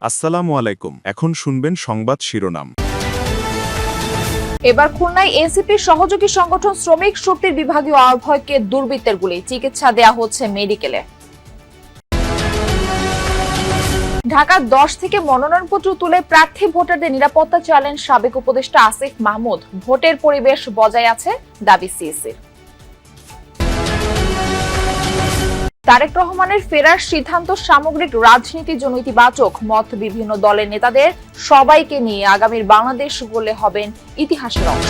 আসসালামু আলাইকুম। এখন শুনবেন সংবাদ শিরোনাম। এবার খুলনায় এনসিপির সহযোগী সংগঠন শ্রমিক শক্তির বিভাগীয় আহ্বায়ককে দুর্বৃত্তের গুলি, চিকিৎসা দেয়া হচ্ছে মেডিকেলে। ঢাকা 10 থেকে মনোনয়নপত্র তুলে প্রার্থী ভোটারদের নিরাপত্তা চাইলেন সাবেক উপদেষ্টা আসিফ মাহমুদ। ভোটের পরিবেশ বজায় আছে, দাবি সিইসির। তারেক রহমানের ফেরার সিদ্ধান্ত সামগ্রিক রাজনীতির জন্য ইতিবাচক মত বিভিন্ন দলের নেতাদের। সবাইকে নিয়ে আগামীর বাংলাদেশ গড়লে হবেন ইতিহাসের অংশ।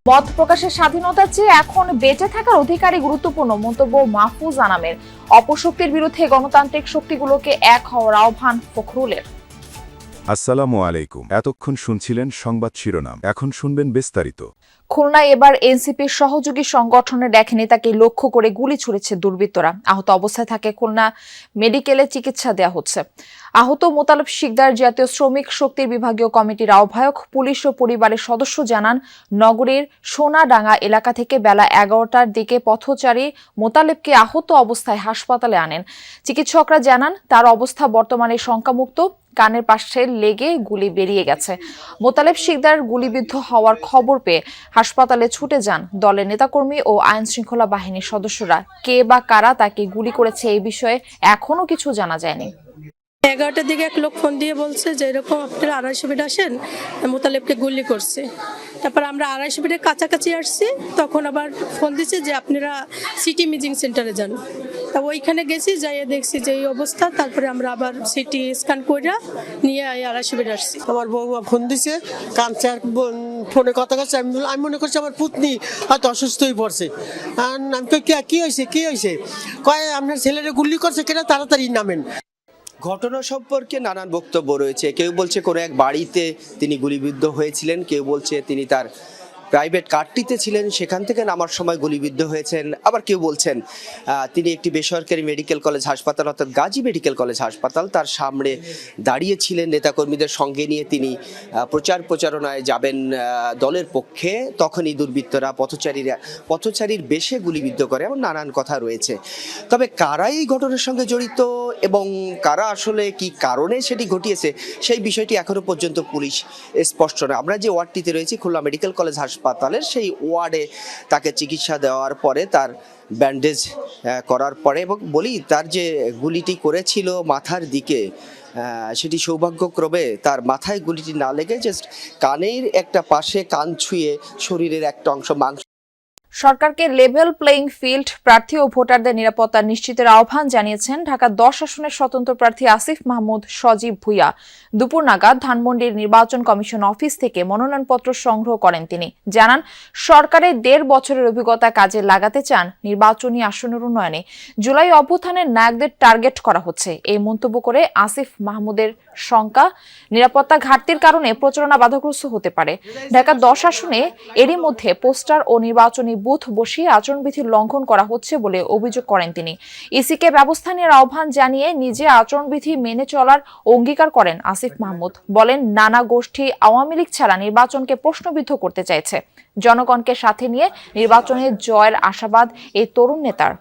মত প্রকাশের স্বাধীনতার চেয়ে এখন বেঁচে থাকার অধিকারই গুরুত্বপূর্ণ মন্তব্য মাহফুজ আনামের। অপশক্তির বিরুদ্ধে গণতান্ত্রিক শক্তিগুলোকে এক হওয়ার আহ্বান ফখরুলের। আসসালামু আলাইকুম। এতক্ষণ শুনছিলেন সংবাদ শিরোনাম, এখন শুনবেন বিস্তারিত। খুলনায় এবার এনসিপির সহযোগী সংগঠনের এক নেতাকে লক্ষ্য করে গুলি ছুড়েছে দুর্বৃত্তরা। আহত অবস্থায় তাকে খুলনা মেডিকেলে চিকিৎসা দেওয়া হচ্ছে। আহত মোতালেব শিকদার জাতীয় শ্রমিক শক্তির বিভাগীয় কমিটির আহ্বায়ক। পুলিশ ও পরিবারের সদস্য জানান, নগরীর সোনাডাঙ্গা এলাকা থেকে বেলা 11টার দিকে পথচারী মোতালেবকে আহত অবস্থায় হাসপাতালে আনেন। চিকিৎসকরা জানান তার অবস্থা বর্তমানে শঙ্কামুক্ত। কানের পাশে লেগে গুলি বেরিয়ে গেছে। মোতালেব শিকদার গুলিবিদ্ধ হওয়ার খবর পেয়ে হাসপাতালে ছুটে যান দলের নেতাকর্মী ও আইন শৃঙ্খলা বাহিনীর সদস্যরা। কে বা কারা তাকে গুলি করেছে এই বিষয়ে এখনো কিছু জানা যায়নি। 11টার দিকে এক লোক ফোন দিয়ে বলছে যে এরকম আপনারা 250 ফিট আসেন, মোতালেবকে গুলি করছে। তারপর আমরা 250 ফিটের কাছাকাছি আসছি, তখন আবার ফোন দিচ্ছে যে আপনারা সিটি ইমেজিং সেন্টারে যান। তা ওইখানে গেছি, যাইয়ে দেখছি যে এই অবস্থা। তারপরে আমরা আবার সিটি স্ক্যান করে নিয়ে 250 ফিট আসছি। আমার বউমা ফোন দিছে, কাঁদছে, আর ফোনে কথা কাছে। আমি মনে করছি আমার পুতনি হয়তো অসুস্থ হয়ে পড়ছে। আমি কি হয়েছে কয় আপনার ছেলেরা গুলি করছে, কেন তাড়াতাড়ি নামেন। ঘটনা সম্পর্কে নানান বক্তব্য রয়েছে। কেউ বলছে কোনো এক বাড়িতে তিনি গুলিবিদ্ধ হয়েছিলেন, কেউ বলছে তিনি তার প্রাইভেট কারটিতে ছিলেন, সেখান থেকে নামার সময় গুলিবিদ্ধ হয়েছেন। আবার কেউ বলছেন তিনি একটি বেসরকারি মেডিকেল কলেজ হাসপাতাল অর্থাৎ গাজী মেডিকেল কলেজ হাসপাতাল তার সামনে দাঁড়িয়েছিলেন নেতাকর্মীদের সঙ্গে নিয়ে। তিনি প্রচারণায় যাবেন দলের পক্ষে, তখনই দুর্বৃত্তরা পথচারীর বেশে গুলিবিদ্ধ করে। এমন নানান কথা রয়েছে। তবে কারা এই ঘটনার সঙ্গে জড়িত এবং কারা আসলে কি কারণে সেটি ঘটিয়েছে, সেই বিষয়টি এখনো পর্যন্ত পুলিশ স্পষ্ট নয়। আমরা যে ওয়ার্ডটিতে রয়েছি খুলনা মেডিকেল কলেজ হাসপাতালের, সেই ওয়ার্ডে তাকে চিকিৎসা দেওয়ার পরে তার ব্যান্ডেজ করার পরে, এবং বলি তার যে গুলিটি করেছিল মাথার দিকে, সেটি সৌভাগ্যক্রমে তার মাথায় গুলিটি না লেগে জাস্ট কানের একটা পাশে, কান ছুঁয়ে শরীরের একটা অংশ মাংস। সরকারকে লেভেল প্লেইং ফিল্ড, প্রার্থী ও ভোটারদের নিরাপত্তা নিশ্চিতের আহ্বান জানিয়েছেন ঢাকা 10 আসনের স্বতন্ত্র প্রার্থী আসিফ মাহমুদ সজীব ভুইয়া। দুপুর নাগাদ ধানমন্ডির নির্বাচন কমিশন অফিস থেকে মনোনয়নপত্র সংগ্রহ করেন তিনি। জানান, সরকারের 1.5 বছরের অভিজ্ঞতা কাজে লাগাতে চান নির্বাচনী আসনের উন্নয়নে। জুলাই অভ্যুত্থানের নায়কদের টার্গেট করা হচ্ছে, এই মন্তব্য করে আসিফ মাহমুদের শঙ্কা, নিরাপত্তা ঘাটতির কারণে প্রচারণা বাধাগ্রস্ত হতে পারে। ঢাকা 10 আসনে এরই মধ্যে পোস্টার ও নির্বাচনী বুথ বসিয়ে আচরণবিধির লঙ্ঘন করা হচ্ছে বলে অভিযোগ করেন তিনি। ইসিকে ব্যবস্থা নেওয়ার আহ্বান জানিয়ে নিজে আচরণবিধি মেনে চলার অঙ্গীকার করেন আসিফ মাহমুদ। বলেন, নানা গোষ্ঠী আওয়ামী লীগ ছাড়া নির্বাচনকে প্রশ্নবিদ্ধ করতে চাইছে। জনগণকে সাথে নিয়ে নির্বাচনে জয়ের আশাবাদ এই তরুণ নেতার।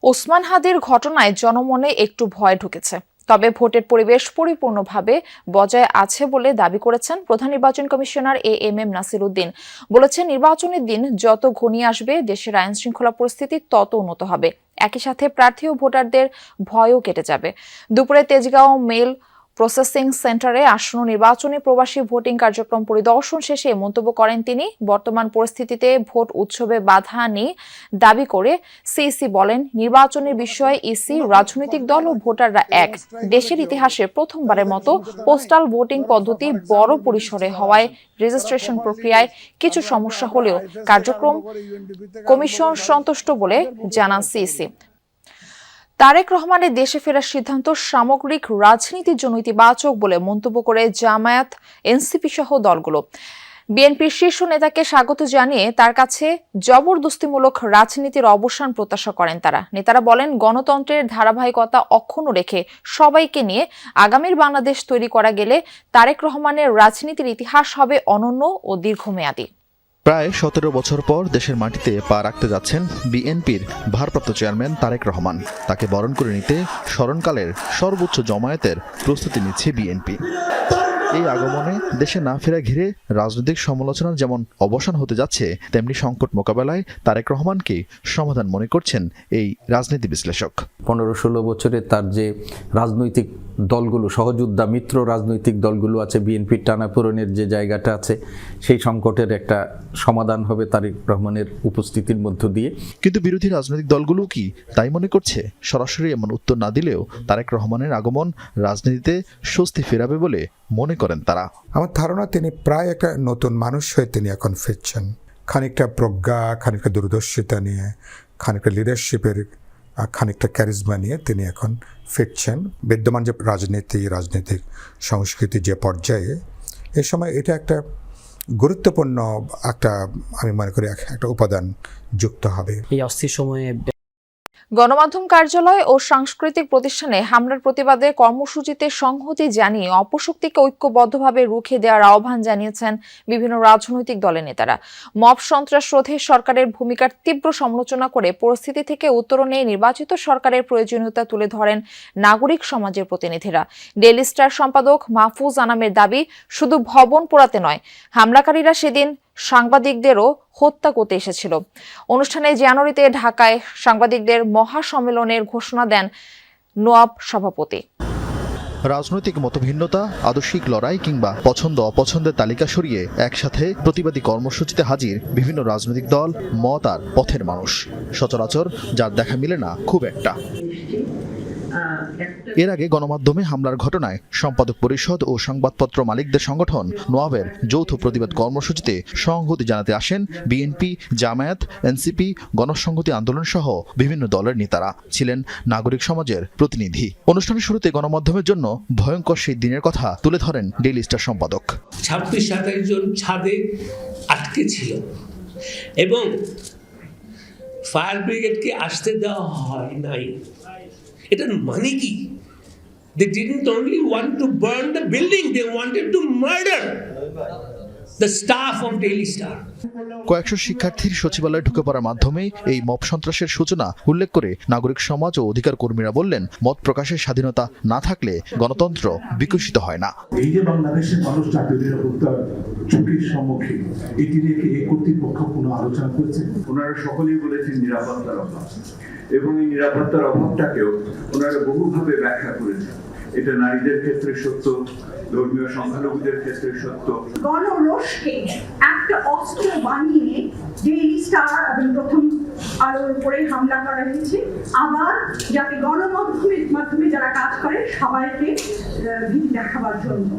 ওসমান হাদির ঘটনায় জনমনে একটু ভয় ঢুকেছে, তবে ভোটের পরিবেশ পরিপূর্ণভাবে বজায় আছে বলে দাবি করেছেন প্রধান নির্বাচন কমিশনার এএমএম নাসির উদ্দিন। বলেছেন, নির্বাচনের দিন যত ঘনিয়ে আসবে দেশের আইন শৃঙ্খলা পরিস্থিতি তত উন্নত হবে। একই সাথে প্রার্থী ও ভোটারদের ভয়ও কেটে যাবে। দুপুরে তেজগাঁও মেল প্রসেসিং সেন্টারে আসন্ন নির্বাচনী প্রবাসী ভোটিং কার্যক্রম পরিদর্শন শেষে মন্তব্য করেন তিনি। বর্তমান পরিস্থিতিতে ভোট উৎসবে বাধা নেই দাবি করে সিইসি বলেন, নির্বাচনের বিষয়ে ইসি, রাজনৈতিক দল ও ভোটাররা এক। দেশের ইতিহাসে প্রথমবারের মতো পোস্টাল ভোটিং পদ্ধতি বড় পরিসরে হওয়ায় রেজিস্ট্রেশন প্রক্রিয়ায় কিছু সমস্যা হলেও কার্যক্রম কমিশন সন্তুষ্ট বলে জানান সিইসি। তারেক রহমানের দেশে ফেরার সিদ্ধান্ত সামগ্রিক রাজনীতির জন্য ইতিবাচক বলে মন্তব্য করে জামায়াত, এনসিপি সহ দলগুলো। বিএনপির শীর্ষ নেতাকে স্বাগত জানিয়ে তার কাছে জবরদস্তিমূলক রাজনীতির অবসান প্রত্যাশা করেন তারা। নেতারা বলেন, গণতন্ত্রের ধারাবাহিকতা অক্ষুণ্ণ রেখে সবাইকে নিয়ে আগামীর বাংলাদেশ তৈরি করা গেলে তারেক রহমানের রাজনীতির ইতিহাস হবে অনন্য ও দীর্ঘমেয়াদী। প্রায় ১৭ বছর পর দেশের মাটিতে পা রাখতে যাচ্ছেন বিএনপির ভারপ্রাপ্ত চেয়ারম্যান তারেক রহমান। তাকে বরণ করে নিতে স্মরণকালের সর্বোচ্চ জমায়েতের প্রস্তুতি নিচ্ছে বিএনপি। এই আগমনে দেশে না ফেরা ঘিরে রাজনৈতিক সমালোচনার যেমন অবসান হতে যাচ্ছে, তেমনি সংকট মোকাবেলায় তারেক রহমানকে সমাধান মনে করছেন এই রাজনীতি বিশ্লেষক। 15-16 বছরে তার যে রাজনৈতিক দলগুলো, সহযোদ্ধা মিত্র রাজনৈতিক দলগুলো আছে, বিএনপির টানাপোড়েনের যে জায়গাটা আছে, সেই সংকটের একটা সমাধান হবে তারেক রহমানের উপস্থিতির মধ্য দিয়ে। কিন্তু বিরোধী রাজনৈতিক দলগুলো কি তাই মনে করছে? সরাসরি এমন উত্তর না দিলেও তারেক রহমানের আগমন রাজনীতিতে স্বস্তি ফেরাবে বলে মনে করেন তারা। আমার ধারণা তিনি প্রায় একটা নতুন মানুষ হয়ে তিনি এখন ফিরছেন। খানিকটা প্রজ্ঞা, খানিকটা দূরদর্শিতা নিয়ে, খানিকটা লিডারশিপের খানিকটা ক্যারিজমা নিয়ে তিনি এখন ফিরছেন। বিদ্যমান যে রাজনৈতিক সংস্কৃতি যে পর্যায়ে, এ সময় এটা একটা গুরুত্বপূর্ণ আমি মনে করি একটা উপাদান যুক্ত হবে। এই অস্থির সময়ে গণমাধ্যম কার্যালয় ও সাংস্কৃতিক প্রতিষ্ঠানে হামলার প্রতিবাদে কর্মসূচিতে সংহতি জানিয়ে অপশক্তিকে ঐক্যবদ্ধভাবে রুখে দেওয়ার আহ্বান জানিয়েছেন বিভিন্ন রাজনৈতিক দলের নেতারা। মব সন্ত্রাস রোধে সরকারের ভূমিকার তীব্র সমালোচনা করে পরিস্থিতি থেকে উত্তরণে নির্বাচিত সরকারের প্রয়োজনীয়তা তুলে ধরেন নাগরিক সমাজের প্রতিনিধিরা। ডেইলি স্টার সম্পাদক মাহফুজ আনামের দাবি, শুধু ভবন পোড়াতে নয়, হামলাকারীরা সেদিন সাংবাদিকদেরও হত্যা করতে এসেছিল। অনুষ্ঠানে জানুয়ারিতে ঢাকায় সাংবাদিকদের মহাসম্মেলনের ঘোষণা দেন নোয়াব সভাপতি। রাজনৈতিক মতভিন্নতা, আদর্শিক লড়াই কিংবা পছন্দ অপছন্দের তালিকা সরিয়ে একসাথে প্রতিবাদী কর্মসূচিতে হাজির বিভিন্ন রাজনৈতিক দল, মত আর পথের মানুষ। সচরাচর যার দেখা মিলে না খুব একটা। এর আগে গণমাধ্যমে হামলার ঘটনায় সম্পাদক পরিষদ ও সংবাদপত্র মালিকদের সংগঠন নোয়াবের যৌথ প্রতিবাদ কর্মসূচিতে সংহতি জানাতে আসেন বিএনপি, জামায়াত, এনসিপি, গণসংহতি আন্দোলন সহ বিভিন্ন দলের নেতারা। ছিলেন নাগরিক সমাজের প্রতিনিধি। অনুষ্ঠানের শুরুতে গণমাধ্যমের জন্য ভয়ঙ্কর সেই দিনের কথা তুলে ধরেন ডেইলি স্টার সম্পাদক। 26-27 জন ছাদে আটকে ছিল এবং ফায়ার ব্রিগেডকে আসতে দেওয়া হয় নাই। এটার মানে কি? They didn't only want to burn the building, they wanted to murder the staff of Daily Star. কয়েকশো শিক্ষার্থীর সচিবালয়ে ঢুকে পড়ার মাধ্যমে এই মব সন্ত্রাসের সূচনা উল্লেখ করে নাগরিক সমাজ ও অধিকার কর্মীরা বললেন, মত প্রকাশের স্বাধীনতা না থাকলে গণতন্ত্র বিকশিত হয় না। এই যে বাংলাদেশের মানুষ জাতীয় নিরাপত্তার ঝুঁকির সম্মুখীন, এটি নিয়ে এই কর্তৃপক্ষ কোনো আলোচনা করেছে? ওনারা সকলেই বলেছেন নিরাপত্তার অভাব, এবং এই নিরাপত্তার অভাবটাকেও ওনারা বহুভাবে ব্যাখ্যা করেছেন। এটা নারীদের ক্ষেত্রে সত্য, ধর্মীয় সংখ্যালঘুদের ক্ষেত্রে সত্য। গণরোষকে একটা অস্ত্র বানিয়ে ডেইলি স্টার এবং প্রথম আলোর উপরে হামলা করা হয়েছে, আবার যাতে গণমাধ্যমের মাধ্যমে যারা কাজ করে সবাইকে ভীতি দেখাবার জন্য।